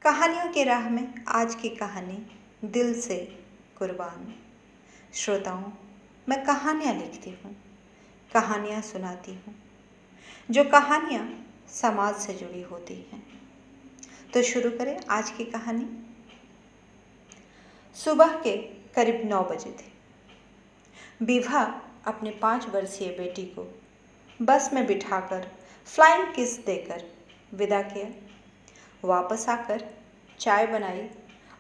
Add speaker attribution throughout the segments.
Speaker 1: कहानियों की राह में आज की कहानी दिल से कुर्बान। श्रोताओं, मैं कहानियाँ लिखती हूँ, कहानियाँ सुनाती हूँ, जो कहानियाँ समाज से जुड़ी होती हैं। तो शुरू करें आज की कहानी। सुबह के करीब 9 बजे थे। विभा अपने 5 वर्षीय बेटी को बस में बिठाकर फ्लाइंग किस देकर विदा किया। वापस आकर चाय बनाई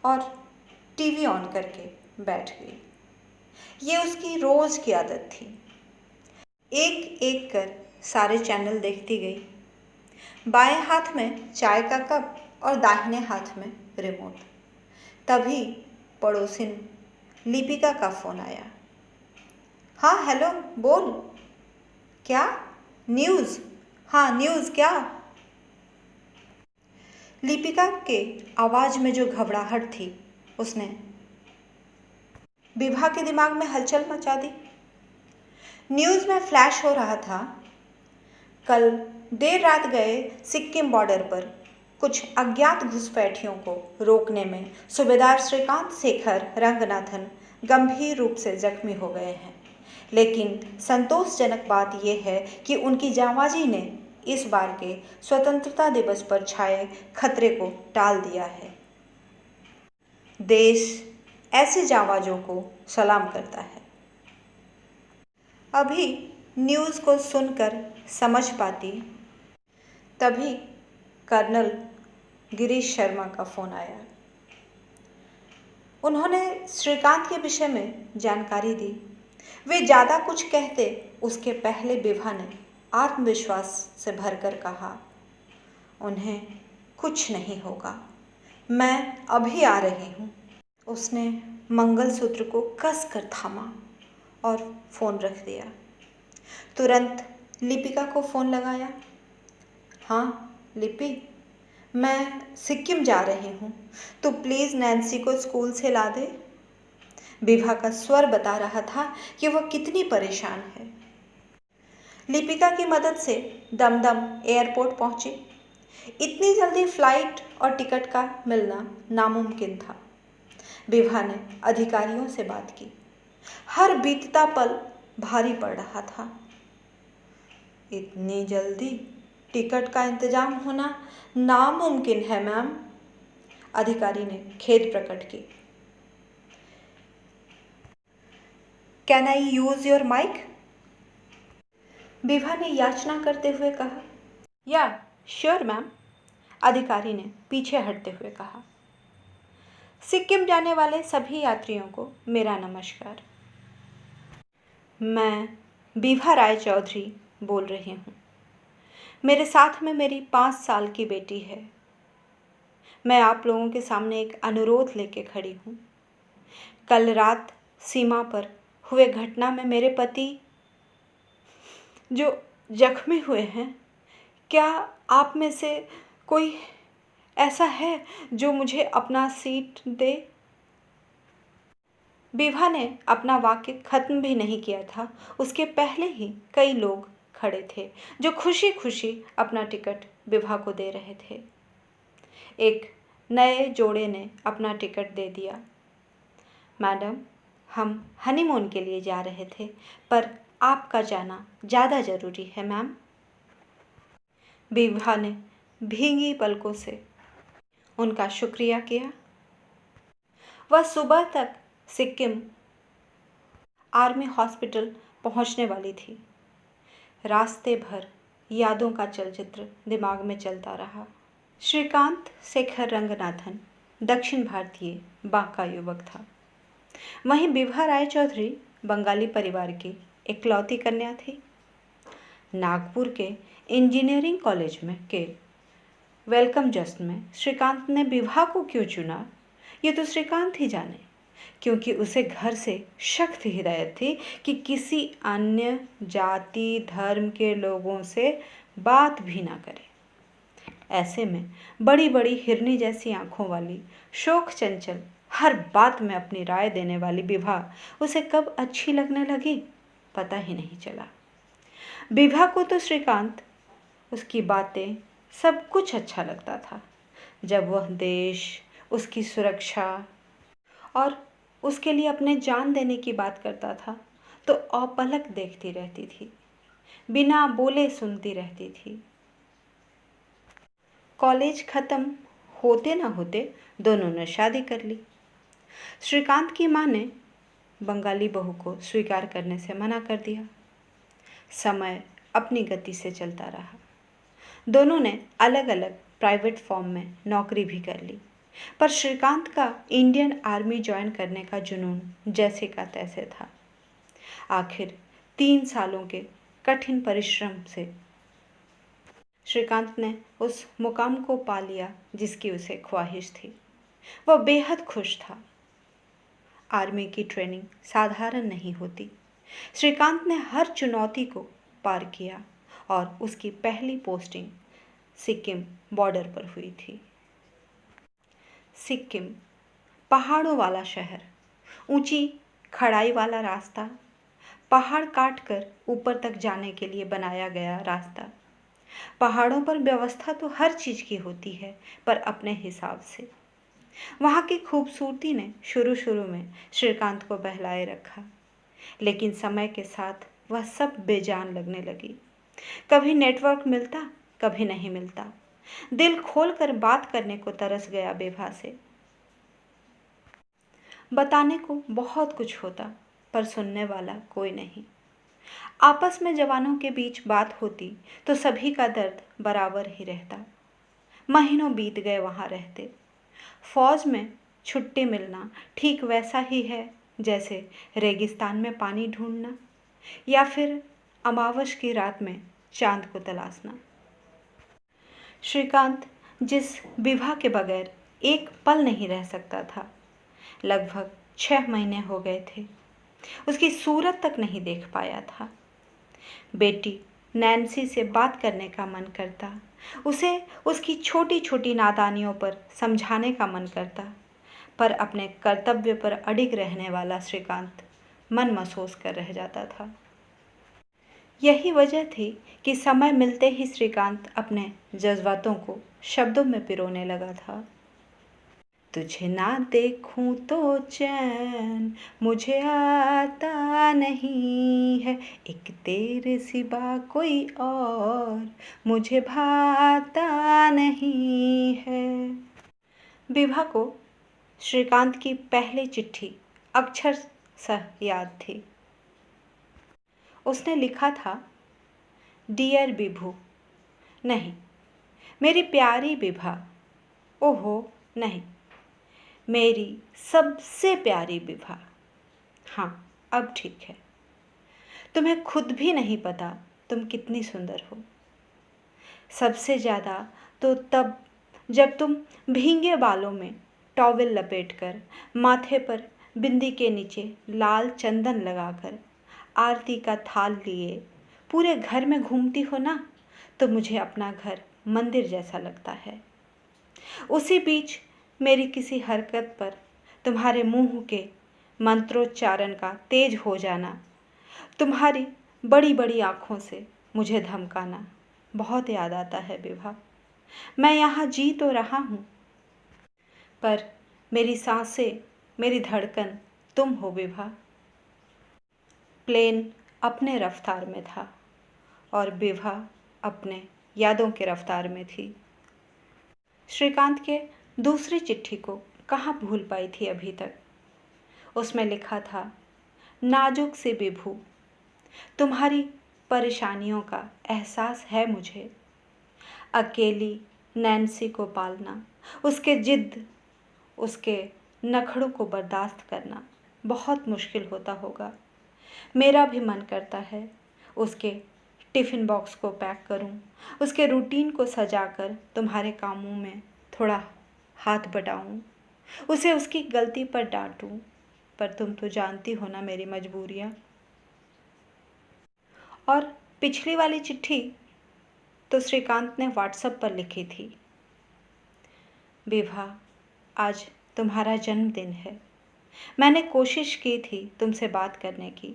Speaker 1: और टीवी ऑन करके बैठ गई। ये उसकी रोज़ की आदत थी। एक एक कर सारे चैनल देखती गई। बाएं हाथ में चाय का कप और दाहिने हाथ में रिमोट। तभी पड़ोसिन लिपिका का फ़ोन आया। हाँ हेलो, बोल। क्या? न्यूज़? हाँ न्यूज़ क्या? लिपिका के आवाज़ में जो घबराहट थी उसने विभा के दिमाग में हलचल मचा दी। न्यूज़ में फ्लैश हो रहा था, कल देर रात गए सिक्किम बॉर्डर पर कुछ अज्ञात घुसपैठियों को रोकने में सूबेदार श्रीकांत शेखर रंगनाथन गंभीर रूप से जख्मी हो गए हैं। लेकिन संतोषजनक बात यह है कि उनकी जांबाजी ने इस बार के स्वतंत्रता दिवस पर छाए खतरे को टाल दिया है। देश ऐसे जांबाजों को सलाम करता है। अभी न्यूज़ को सुनकर समझ पाती तभी कर्नल गिरीश शर्मा का फ़ोन आया। उन्होंने श्रीकांत के विषय में जानकारी दी। वे ज़्यादा कुछ कहते उसके पहले विभा ने आत्मविश्वास से भरकर कहा, उन्हें कुछ नहीं होगा, मैं अभी आ रही हूँ। उसने मंगलसूत्र को कस कर थामा और फ़ोन रख दिया। तुरंत लिपिका को फ़ोन लगाया। हाँ लिपि, मैं सिक्किम जा रही हूँ, तो प्लीज़ नैन्सी को स्कूल से ला दे। विभा का स्वर बता रहा था कि वह कितनी परेशान है। लिपिका की मदद से दमदम एयरपोर्ट पहुंची। इतनी जल्दी फ्लाइट और टिकट का मिलना नामुमकिन था। विभा ने अधिकारियों से बात की। हर बीतता पल भारी पड़ रहा था। इतनी जल्दी टिकट का इंतजाम होना नामुमकिन है मैम, अधिकारी ने खेद प्रकट की। Can I use your mike? Vibha ने याचना करते हुए कहा। या श्योर मैम, अधिकारी ने पीछे हटते हुए कहा। सिक्किम जाने वाले सभी यात्रियों को मेरा नमस्कार। मैं विभा राय चौधरी बोल रही हूँ। मेरे साथ में मेरी 5 साल की बेटी है। मैं आप लोगों के सामने एक अनुरोध लेके खड़ी हूँ। कल रात सीमा पर हुए घटना में मेरे पति जो जख्मी हुए हैं, क्या आप में से कोई ऐसा है जो मुझे अपना सीट दे? विभा ने अपना वाक्य खत्म भी नहीं किया था, उसके पहले ही कई लोग खड़े थे जो खुशी खुशी अपना टिकट विभा को दे रहे थे। एक नए जोड़े ने अपना टिकट दे दिया। मैडम, हम हनीमून के लिए जा रहे थे, पर आपका जाना ज़्यादा ज़रूरी है मैम। विभा ने भीगी पलकों से उनका शुक्रिया किया। वह सुबह तक सिक्किम आर्मी हॉस्पिटल पहुंचने वाली थी। रास्ते भर यादों का चलचित्र दिमाग में चलता रहा। श्रीकांत शेखर रंगनाथन दक्षिण भारतीय बांका युवक था। वहीं विभा राय चौधरी बंगाली परिवार की इकलौती कन्या थी। नागपुर के इंजीनियरिंग कॉलेज में के वेलकम जश्न में श्रीकांत ने विभा को क्यों चुना, ये तो श्रीकांत ही जाने, क्योंकि उसे घर से सख्त हिदायत थी कि किसी अन्य जाति धर्म के लोगों से बात भी ना करे। ऐसे में बड़ी बड़ी हिरनी जैसी आंखों वाली शोक चंचल हर बात में अपनी राय देने वाली विभा उसे कब अच्छी लगने लगी पता ही नहीं चला। विभा को तो श्रीकांत, उसकी बातें, सब कुछ अच्छा लगता था। जब वह देश, उसकी सुरक्षा और उसके लिए अपने जान देने की बात करता था तो अपलक देखती रहती थी, बिना बोले सुनती रहती थी। कॉलेज खत्म होते ना होते दोनों ने शादी कर ली। श्रीकांत की माँ ने बंगाली बहू को स्वीकार करने से मना कर दिया। समय अपनी गति से चलता रहा। दोनों ने अलग अलग प्राइवेट फॉर्म में नौकरी भी कर ली, पर श्रीकांत का इंडियन आर्मी ज्वाइन करने का जुनून जैसे का तैसे था। आखिर 3 सालों के कठिन परिश्रम से श्रीकांत ने उस मुकाम को पा लिया जिसकी उसे ख्वाहिश थी। वह बेहद खुश था। आर्मी की ट्रेनिंग साधारण नहीं होती। श्रीकांत ने हर चुनौती को पार किया और उसकी पहली पोस्टिंग सिक्किम बॉर्डर पर हुई थी। सिक्किम पहाड़ों वाला शहर, ऊंची खड़ाई वाला रास्ता, पहाड़ काट कर ऊपर तक जाने के लिए बनाया गया रास्ता। पहाड़ों पर व्यवस्था तो हर चीज़ की होती है, पर अपने हिसाब से। वहाँ की खूबसूरती ने शुरू में श्रीकांत को बहलाए रखा, लेकिन समय के साथ वह सब बेजान लगने लगी। कभी नेटवर्क मिलता, कभी नहीं मिलता। दिल खोलकर बात करने को तरस गया बेभा से। बताने को बहुत कुछ होता, पर सुनने वाला कोई नहीं। आपस में जवानों के बीच बात होती तो सभी का दर्द बराबर ही रहता। महीनों बीत गए वहाँ रहते। फौज में छुट्टी मिलना ठीक वैसा ही है जैसे रेगिस्तान में पानी ढूंढना या फिर अमावस की रात में चांद को तलाशना। श्रीकांत जिस विभा के बगैर एक पल नहीं रह सकता था, लगभग 6 महीने हो गए थे, उसकी सूरत तक नहीं देख पाया था। बेटी नैन्सी से बात करने का मन करता, उसे उसकी छोटी छोटी नादानियों पर समझाने का मन करता, पर अपने कर्तव्य पर अडिग रहने वाला श्रीकांत मन महसूस कर रह जाता था। यही वजह थी कि समय मिलते ही श्रीकांत अपने जज्बातों को शब्दों में पिरोने लगा था। तुझे ना देखूं तो चैन मुझे आता नहीं है, एक तेरे सिवा कोई और मुझे भाता नहीं है। विभा को श्रीकांत की पहली चिट्ठी अक्षरशः याद थी। उसने लिखा था, डियर विभू, नहीं मेरी प्यारी विभा, ओहो नहीं, मेरी सबसे प्यारी विभा। हाँ अब ठीक है। तुम्हें खुद भी नहीं पता तुम कितनी सुंदर हो। सबसे ज़्यादा तो तब जब तुम भींगे बालों में टॉवेल लपेटकर, माथे पर बिंदी के नीचे लाल चंदन लगाकर, आरती का थाल लिए पूरे घर में घूमती हो ना, तो मुझे अपना घर मंदिर जैसा लगता है। उसी बीच मेरी किसी हरकत पर तुम्हारे मुंह के मंत्रोच्चारण का तेज हो जाना, तुम्हारी बड़ी बड़ी आँखों से मुझे धमकाना बहुत याद आता है विभा। मैं यहाँ जी तो रहा हूँ, पर मेरी सांसें, मेरी धड़कन तुम हो विभा। प्लेन अपने रफ्तार में था और विभा अपने यादों के रफ्तार में थी। श्रीकांत के दूसरी चिट्ठी को कहाँ भूल पाई थी अभी तक। उसमें लिखा था, नाजुक से विभू, तुम्हारी परेशानियों का एहसास है मुझे। अकेली नैन्सी को पालना, उसके जिद, उसके नखड़ों को बर्दाश्त करना बहुत मुश्किल होता होगा। मेरा भी मन करता है उसके टिफ़िन बॉक्स को पैक करूं, उसके रूटीन को सजाकर तुम्हारे कामों में थोड़ा हाथ बटाऊं, उसे उसकी गलती पर डांटूं, पर तुम तो जानती हो ना मेरी मजबूरियां। और पिछली वाली चिट्ठी तो श्रीकांत ने व्हाट्सएप पर लिखी थी, विभा आज तुम्हारा जन्मदिन है। मैंने कोशिश की थी तुमसे बात करने की,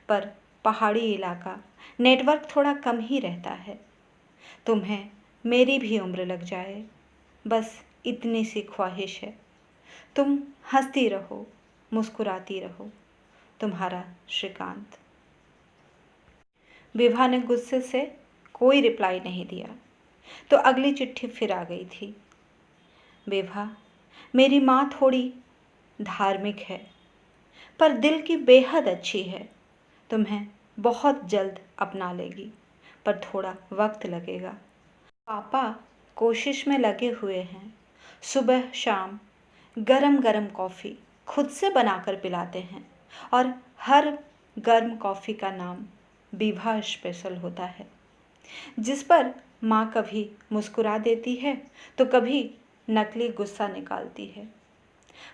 Speaker 1: पर पहाड़ी इलाका, नेटवर्क थोड़ा कम ही रहता है। तुम्हें मेरी भी उम्र लग जाए, बस इतनी सी ख्वाहिश है, तुम हंसती रहो, मुस्कुराती रहो। तुम्हारा श्रीकांत। विभा ने गुस्से से कोई रिप्लाई नहीं दिया तो अगली चिट्ठी फिर आ गई थी। विभा, मेरी माँ थोड़ी धार्मिक है पर दिल की बेहद अच्छी है। तुम्हें बहुत जल्द अपना लेगी पर थोड़ा वक्त लगेगा। पापा कोशिश में लगे हुए हैं। सुबह शाम गरम गरम कॉफ़ी खुद से बनाकर पिलाते हैं और हर गर्म कॉफ़ी का नाम विभा स्पेशल होता है, जिस पर माँ कभी मुस्कुरा देती है तो कभी नकली गुस्सा निकालती है।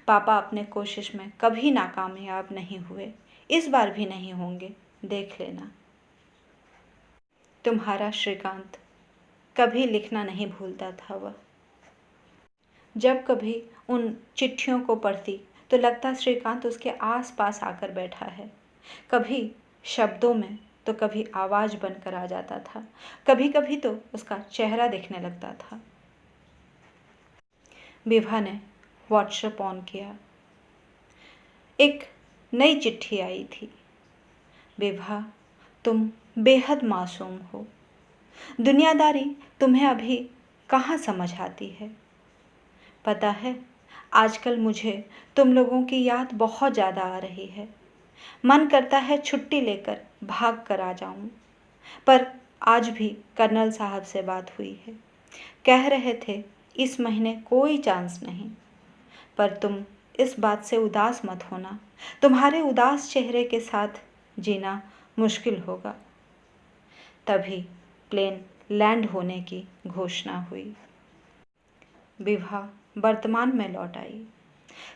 Speaker 1: पापा अपने कोशिश में कभी नाकामयाब नहीं हुए, इस बार भी नहीं होंगे, देख लेना। तुम्हारा श्रीकांत। कभी लिखना नहीं भूलता था वह। जब कभी उन चिट्ठियों को पढ़ती तो लगता श्रीकांत उसके आस पास आकर बैठा है, कभी शब्दों में तो कभी आवाज़ बनकर आ जाता था, कभी कभी तो उसका चेहरा दिखने लगता था। विभा ने व्हाट्सएप ऑन किया। एक नई चिट्ठी आई थी। विभा, तुम बेहद मासूम हो। दुनियादारी तुम्हें अभी कहाँ समझ आती है। पता है, आजकल मुझे तुम लोगों की याद बहुत ज़्यादा आ रही है। मन करता है छुट्टी लेकर भाग कर आ जाऊं, पर आज भी कर्नल साहब से बात हुई है। कह रहे थे इस महीने कोई चांस नहीं, पर तुम इस बात से उदास मत होना। तुम्हारे उदास चेहरे के साथ जीना मुश्किल होगा। तभी प्लेन लैंड होने की घोषणा हुई। विभा वर्तमान में लौट आई।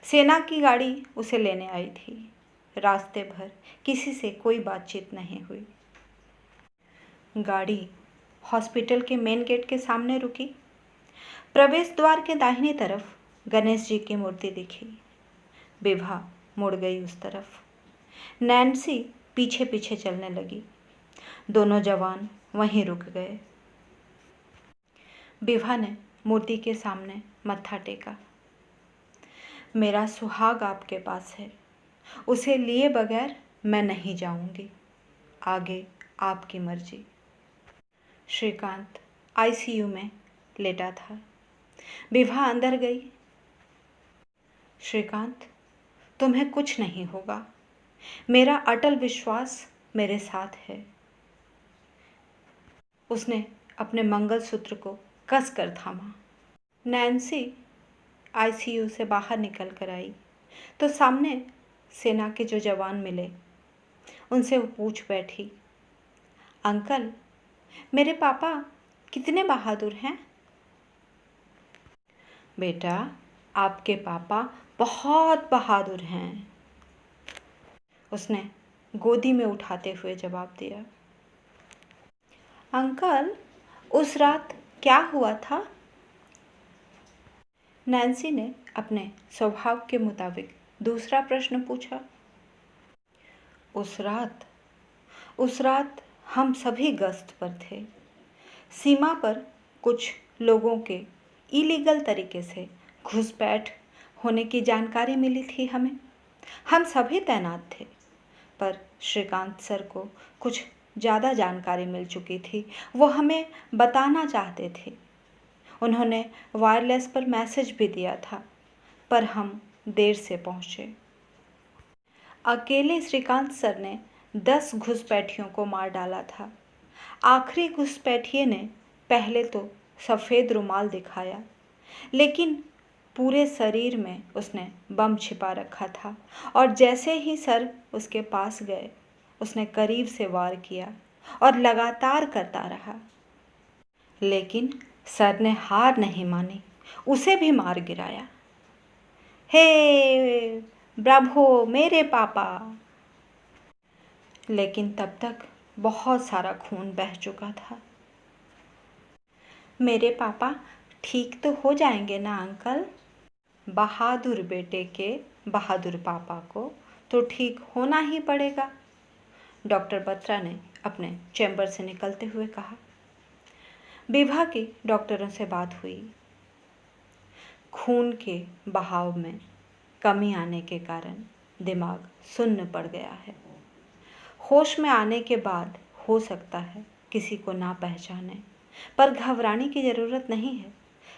Speaker 1: सेना की गाड़ी उसे लेने आई थी। रास्ते भर किसी से कोई बातचीत नहीं हुई। गाड़ी हॉस्पिटल के मेन गेट के सामने रुकी। प्रवेश द्वार के दाहिनी तरफ गणेश जी की मूर्ति दिखी। विभा मुड़ गई उस तरफ। नैन्सी पीछे पीछे चलने लगी। दोनों जवान वहीं रुक गए। विभा ने मूर्ति के सामने मत्था टेका। मेरा सुहाग आपके पास है, उसे लिए बगैर मैं नहीं जाऊंगी। आगे आपकी मर्जी। श्रीकांत आईसीयू में लेटा था। विभा अंदर गई। श्रीकांत, तुम्हें कुछ नहीं होगा। मेरा अटल विश्वास मेरे साथ है। उसने अपने मंगलसूत्र को कस कर थामा। नैन्सी आईसीयू से बाहर निकल कर आई तो सामने सेना के जो जवान मिले उनसे वो पूछ बैठी, अंकल, मेरे पापा कितने बहादुर हैं? बेटा, आपके पापा बहुत बहादुर हैं, उसने गोदी में उठाते हुए जवाब दिया। अंकल, उस रात क्या हुआ था? नैन्सी ने अपने स्वभाव के मुताबिक दूसरा प्रश्न पूछा। उस रात हम सभी गश्त पर थे। सीमा पर कुछ लोगों के इलीगल तरीके से घुसपैठ होने की जानकारी मिली थी हमें। हम सभी तैनात थे, पर श्रीकांत सर को कुछ ज़्यादा जानकारी मिल चुकी थी। वो हमें बताना चाहते थे। उन्होंने वायरलेस पर मैसेज भी दिया था, पर हम देर से पहुँचे। अकेले श्रीकांत सर ने 10 घुसपैठियों को मार डाला था। आखिरी घुसपैठिए ने पहले तो सफ़ेद रुमाल दिखाया, लेकिन पूरे शरीर में उसने बम छिपा रखा था और जैसे ही सर उसके पास गए उसने करीब से वार किया और लगातार करता रहा। लेकिन सर ने हार नहीं मानी, उसे भी मार गिराया। हे ब्रावो मेरे पापा! लेकिन तब तक बहुत सारा खून बह चुका था। मेरे पापा ठीक तो हो जाएंगे ना अंकल? बहादुर बेटे के बहादुर पापा को तो ठीक होना ही पड़ेगा, डॉक्टर बत्रा ने अपने चैम्बर से निकलते हुए कहा। विभा की डॉक्टरों से बात हुई। खून के बहाव में कमी आने के कारण दिमाग सुन्न पड़ गया है। होश में आने के बाद हो सकता है किसी को ना पहचाने, पर घबराने की ज़रूरत नहीं है।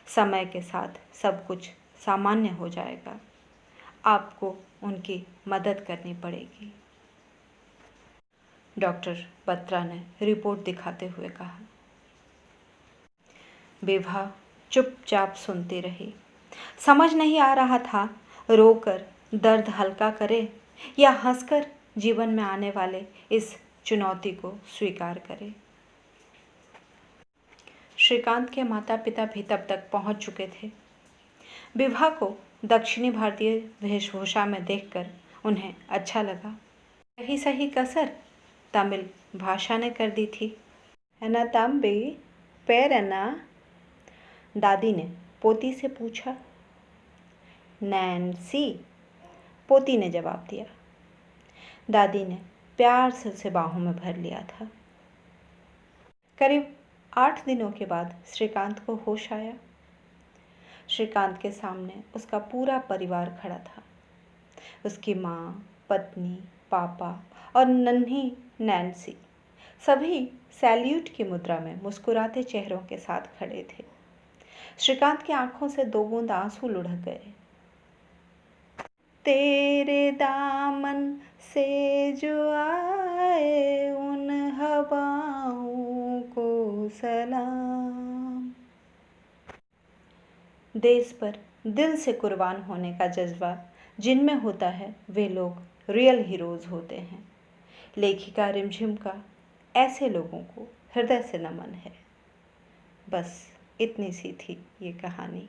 Speaker 1: समय के साथ सब कुछ सामान्य हो जाएगा। आपको उनकी मदद करनी पड़ेगी। डॉक्टर बत्रा ने रिपोर्ट दिखाते हुए कहा। विभा चुपचाप सुनती रही। समझ नहीं आ रहा था रोकर दर्द हल्का करे या हंसकर जीवन में आने वाले इस चुनौती को स्वीकार करे। श्रीकांत के माता पिता भी तब तक पहुंच चुके थे। विभा को दक्षिणी भारतीय वेशभूषा में देखकर उन्हें अच्छा लगा। सही सही कसर तमिल भाषा ने कर दी थी। है ना तम्बी, पैर है ना? दादी ने पोती से पूछा। नैन्सी, पोती ने जवाब दिया। दादी ने प्यार से उसे बाहों में भर लिया था। करीब 8 दिनों के बाद श्रीकांत को होश आया। श्रीकांत के सामने उसका पूरा परिवार खड़ा था। उसकी माँ, पत्नी, पापा और नन्ही नैन्सी, सभी सैल्यूट की मुद्रा में मुस्कुराते चेहरों के साथ खड़े थे। श्रीकांत की आंखों से 2 बूंद आंसू लुढ़क गए। तेरे दामन से जो आए उन हवाओं को सलाम। देश पर दिल से कुर्बान होने का जज्बा जिनमें होता है वे लोग रियल हीरोज होते हैं। लेखिका रिमझिम का ऐसे लोगों को हृदय से नमन है। बस इतनी सी थी ये कहानी।